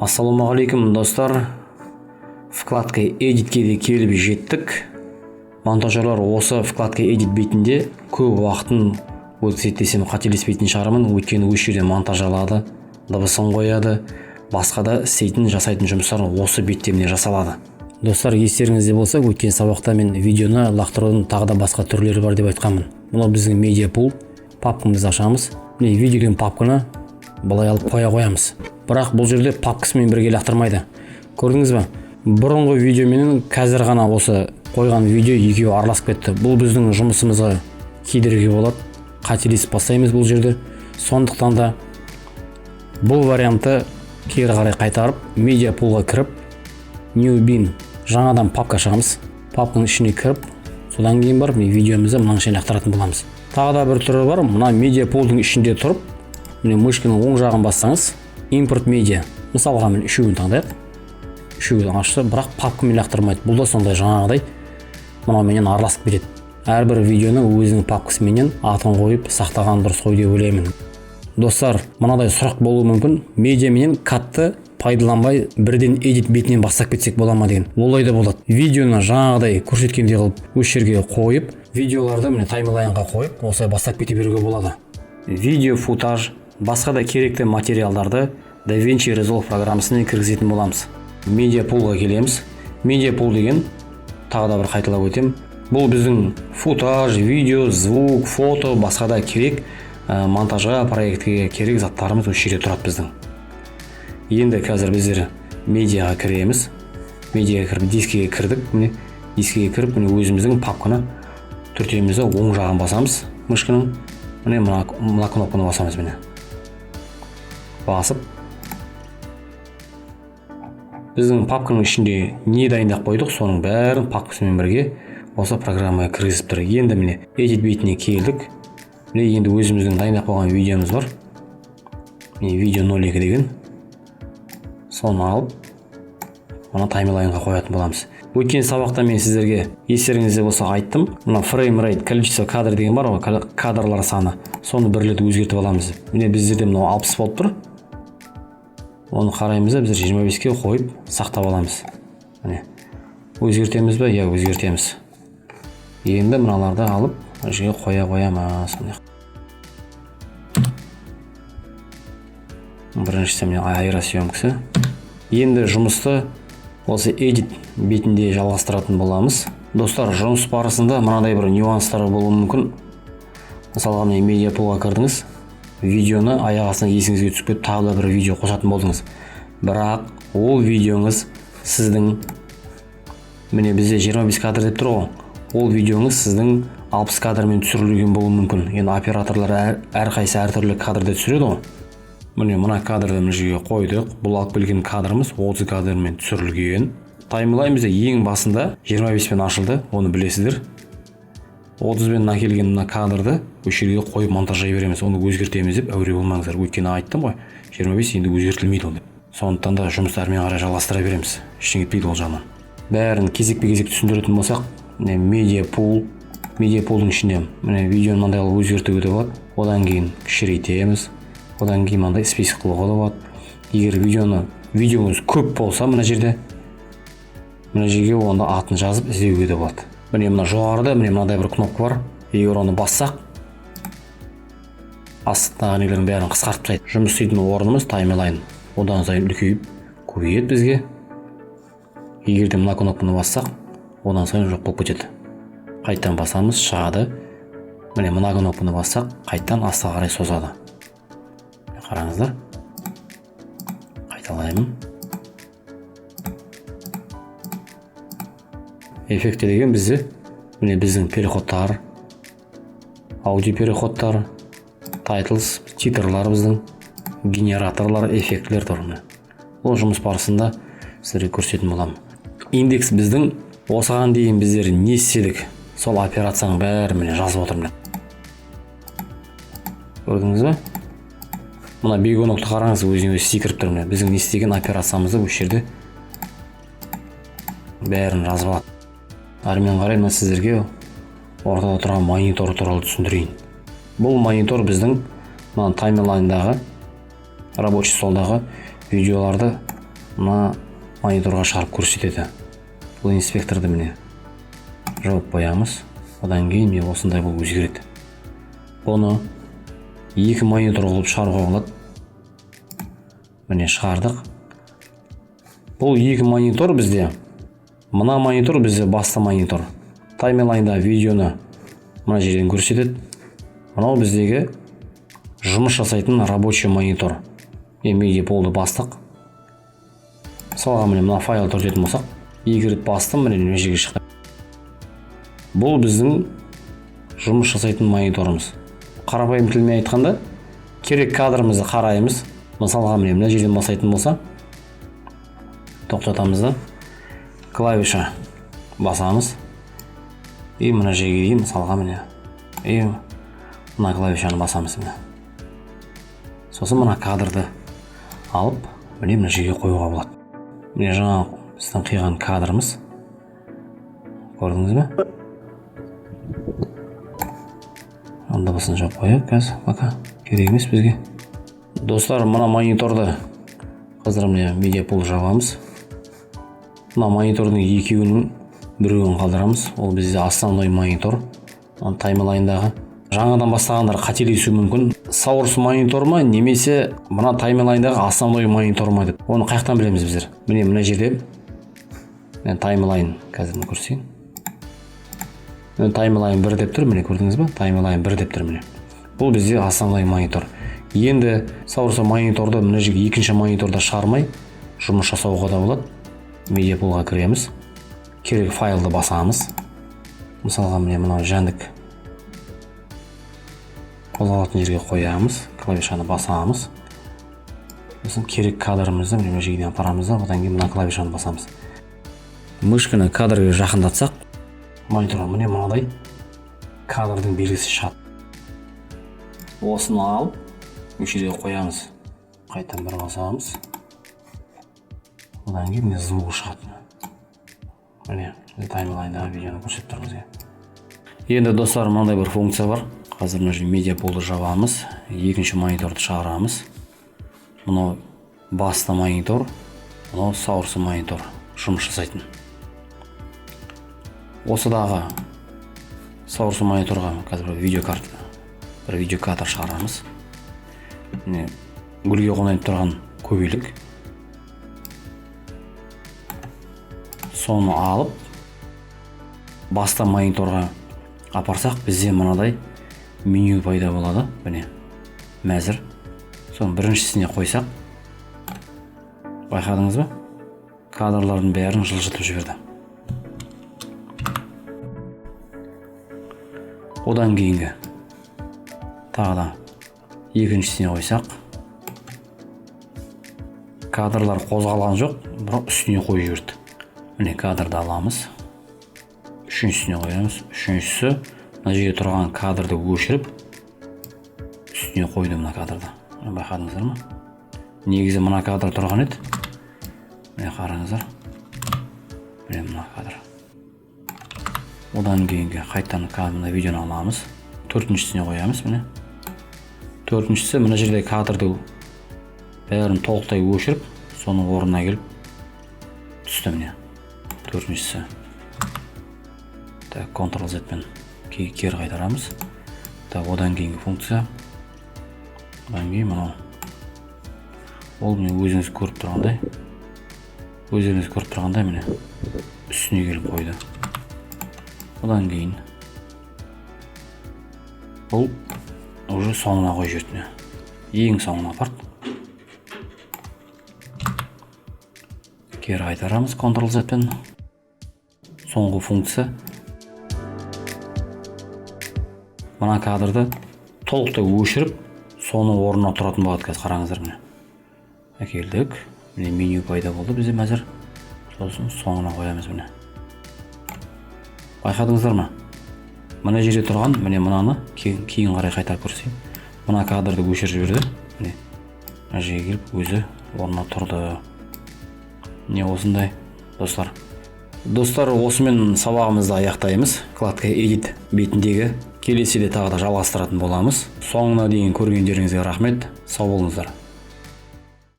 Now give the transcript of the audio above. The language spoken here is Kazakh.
Ассалаумағалейкум достар, вкладка Edit'ке де келіп жеттік. Монтажерлар осы вкладка Edit бетінде көп уақытын өткізеді десем қателеспейтін шығармын, өйткені осы жерде монтажалады, дыбысын қояды, басқа да істейтін жасайтын жұмыстар осы бетте міне жасалады. Достар, естеріңізде болса, өткен сабақта мен видеоны лақтырудың тағы да басқа түрлері бар деп айтқанмын. Мынау біздің медиа пул, папкамызды ашамыз. Міне видео деген папканы былай алып қоя қоямыз. Бірақ бұл жерде папкасымен бірге лақтырмайды. Көрдіңіз бе? Бұрынғы видео менен қазір ғана осы қойған видео екеуі араласып кетті. Бұл біздің жұмысымызға кедергі болады. Қателесіп бастаймыз бұл жерде. Сондықтан да бұл вариантты кері қарай қайтарып, медиа пулға кіріп, New Bin жаңадан папка ашамыз. Папканың ішіне кіріп, содан кейін барып видеомызды мына жерге лақтыратын боламыз. Тағы да бір түрі бар. Мына медиа пулдың ішінде тұрып, міне мышканың оң жағын бассаңыз, импорт медиа. Мысалға мен үшеуін таңдайық. Үшеуін ашты, бірақ папкамен лақтырмайды. Бұл да сондай жаңағыдай мынауменен араласып кетеді. Әрбір видеоны өзінің папкасыменен атын қойып сақтаған дұрыс қой деп ойлаймын. Достар, мынадай сұрақ болуы мүмкін. Медиа менен катты пайдаланбай бірден Edit бетінен бастап кетсек бола ма деген. Олай да болады. Видеоны жаңағыдай көрсеткендей қылып осы жерге қойып, видеоларды міне таймлайнға қойып, осылай бастап кете беруге болады. Видео футаж, басқа да керекті материалдарды DaVinci Resolve программасына кіргізетін боламыз. Медиа пулға келеміз. Медиа пул деген, тағы да бір қайталап өтем. Бұл біздің футаж, видео, звук, фото, басқа да керек монтажға, проектке керек заттарымыз осы жерде тұрады біздің. Енді қазір біздер медиаға кіреміз. Медиаға кіріп, дискіге кірдік. Міне дискіге кіріп, міне өзіміздің папканы түртемізді оң жағын басамыз. Мышканың міне мына кнопканы басамыз міне. Басып біздің папканың ішінде не дайындап қойдық, соның бәрін папкасымен бірге осы программаға кіргізіп тұр. Енді міне Edit бетіне келдік. Міне енді өзіміздің дайындап қойған видеомыз бар. Міне видео 02 деген. Соны алып, оны таймлайнға қоятын боламыз. Өткен сабақта мен сіздерге естеріңізде болса айттым. Мына frame rate, количество кадр деген бар ғой, кадрлар саны. Соны бірлетіп өзгертіп аламыз. Міне біздерде мынау 60 болып тұр. Оны қараймыз да біз 25-ке қойып сақтап аламыз. Міне. Өзгертеміз бе? Я, өзгертеміз. Енді мыналарды алып, жерге қоя қоямыз. Біріншісі міне аэросъемкасы. Енді жұмысты осы Edit бетінде жалғастыратын боламыз. Достар, жұмыс барысында мынадай бір нюанстар болуы мүмкін. Мысалға міне медиа пулға кірдіңіз. Видеоны аяқ астынан есіңізге түсіп кетіп, тағы да бір видео қосатын болдыңыз. Бірақ ол видеоңыз сіздің міне бізде 25 кадр деп тұр ғой. Ол видеоңыз сіздің 60 кадрмен түсірілген болуы мүмкін. Енді операторлар әрқайсы әртүрлі кадрда түсіреді ғой. Міне мына кадрды мына жерге қойдық. Бұл алып келген кадрымыз 30 кадрмен түсірілген. Таймлайн бізде ең басында 25-пен ашылды, оны білесіздер. 30-пен әкелген мына кадрды осы жерге қойып монтаждай береміз. Оны өзгертеміз деп әуре болмаңыздар. Өйткені айттым ғой, 25 енді өзгертілмейді ол деп. Сондықтан да жұмыстармен қарай жалғастыра береміз. Ештеңе етпейді ол жағынан. Бәрін кезекпе-кезек түсіндіретін болсақ, міне медиа пулдың ішінде міне видеоны мынандай қылып өзгертуге де болады. Одан кейін кішірейтеміз. Одан кейін мынандай список қылуға да болады. Егер видеоңыз көп болса, мына жерге онда атын жазып іздеуге де болады. Міне мына жоғарыда міне мынадай бір кнопка бар. Егер оны бассақ, астындағы нелердің бәрін қысқартып тастайды. Жұмыс істейтін орнымыз таймлайн. Одан сайын үлкейіп көбейеді бізге. Егер де мына кнопканы бассақ, одан сайын жоқ болып кетеді. Қайттан басамыз, шығады. Міне мына кнопканы бассақ, қайттан астыға қарай созады. Қараңыздар. Қайталаймын. Эффекті деген бізде міне біздің переходтар, аудио переходтар, titles, титрлар біздің, генераторлар, эффектілер тұр. Ол жұмыс барысында сіздерге көрсететін боламын. Индекс біздің осыған дейін біздер не істедік, сол операцияның бәрі міне жазып отырмын. Көрдіңіз бе? Мына бегонокты қараңыз, өзіне секіріп тұр. Біздің не істеген операциямызды осы жерде бәрін жазып алады. Әрмен қарай мына сіздерге ортада тұрған монитор туралы түсіндірейін. Бұл монитор біздің таймлайндағы рабочий столдағы видеоларды мына мониторға шығарып көрсетеді. Бұл инспекторды міне жауып қоямыз. Одан кейін міне осындай бұл өзгереді. Бұны екі монитор қылып шығаруға болады. Міне шығардық. Бұл екі монитор бізде. Мына монитор бізде басты монитор. Таймлайнда видеоны мына жерден көрсетеді. Мынау біздегі жұмыс жасайтын рабочий монитор. Медиаполды бастық. Мысалға міне мына файл түртетін болсақ, екі рет бастым, міне мына жерге шықты. Бұл біздің жұмыс жасайтын мониторымыз. Қарапайым тілмен айтқанда, керек кадрымызды қараймыз. Мысалға міне мына жерден басайтын болса, тоқтатамыз да клавиша басамыз. И мына жерге дейін мысалға міне мына клавишаны басамыз міне. Сосын мына кадрды алып, мына жерге қоюға болады. Міне жаңа біздің қиған кадрымыз. Көрдіңіз бе? Анда басын жауып қояйық қазір, пока керек емес бізге. Достар, мына мониторды қазір міне медиапол жабамыз. Мына монитордың екеуінің біреуін қалдырамыз. Ол бізде основной монитор. Таймлайндағы. Жаңадан бастағандар қателесуі мүмкін. Source монитор ма, немесе мына таймлайндағы основной монитор ма деп. Оны қаяқтан білеміз біздер? Міне мына жерде мен таймлайн қазір көрсетейін. Мен таймлайн 1 деп тұр, міне көрдіңіз бе? Таймлайн 1 деп тұр, міне. Бұл бізде основной монитор. Енді Source мониторды мына жерге екінші мониторда шығармай жұмыс жасауға да болады. Медиаполға кіреміз. Керек файлды басамыз. Мысалға міне мынау жәндік қозғалатын жерге қоямыз, клавишаны басамыз. Сосын керек кадрымызды мына жерге апарамыз да, одан кейін мына клавишаны басамыз. Мышканы кадрға жақындатсақ, мониторға міне мынадай кадрдың белгісі шығады. Осыны алып, осы жерге қоямыз. Қайтадан бір басамыз. Одан кейін міне звук шығады. Міне таймлайндағы видеоны көрсетіп тұр бізге. Енді достар, мынандай бір функция бар. Қазір мына жерге медиаполды жабамыз, екінші мониторды шығарамыз. Мынау басты монитор, мынау Source монитор жұмыс жасайтын. Осыдағы Source мониторға қазір бір видеокадр шығарамыз. Міне гүлге қонайып тұрған көбейлік. Соны алып басты мониторға апарсақ, бізде мынадай меню пайда болады. Міне мәзір. Соны біріншісіне қойсақ, байқадыңыз ба? Кадрлардың бәрін жылжытып жіберді. Одан кейінгі тағы да екіншісіне қойсақ, кадрлар қозғалған жоқ, бірақ үстіне қойып жіберді. Міне кадрды аламыз. Үшіншісіне қоямыз. Үшіншісі мына жерге тұрған кадрды өшіріп, үстіне қойды мына кадрды. Байқадыңыздар ма? Негізі мына кадр тұрған еді. Міне қараңыздар. Міне мына кадр. Одан кейінгі қайтадан мына видеоны аламыз. Төртіншісіне қоямыз. Міне. Төртіншісі мына жерде кадрды бәрін толықтай өшіріп, соның орнына келіп түсті міне. Төртіншісі. Ctrl-Z-пен кері қайтарамыз. Одан кейінгі функция. Одан кейін мынау. Ол міне өзіңіз көріп тұрғандай. Міне үстіне келіп қойды. Одан кейін бұл уже соңына қойып жіберді. Ең соңына апарды. Кері қайтарамыз Ctrl-Z-пен. Соңғы функция. Мына кадрды толықтай өшіріп, соны орнына тұратын болады. Қазір қараңыздар міне. Әкелдік. Міне меню пайда болды бізде мәзір. Сосын соңына қоямыз міне. Байқадыңыздар ма? Мына жерде тұрған, міне мынаны кейін қарай қайтарып көрсетейін. Мына кадрды өшіріп жіберді. Міне. Мына жерге келіп өзі орнына тұрды. Не осындай, достар. Достар, осымен сабағымызды аяқтаймыз. Вкладка Edit бетіндегі. Келесіде тағы да жалғастыратын боламыз. Соңына дейін көргендеріңізге рахмет. Сау болыңыздар.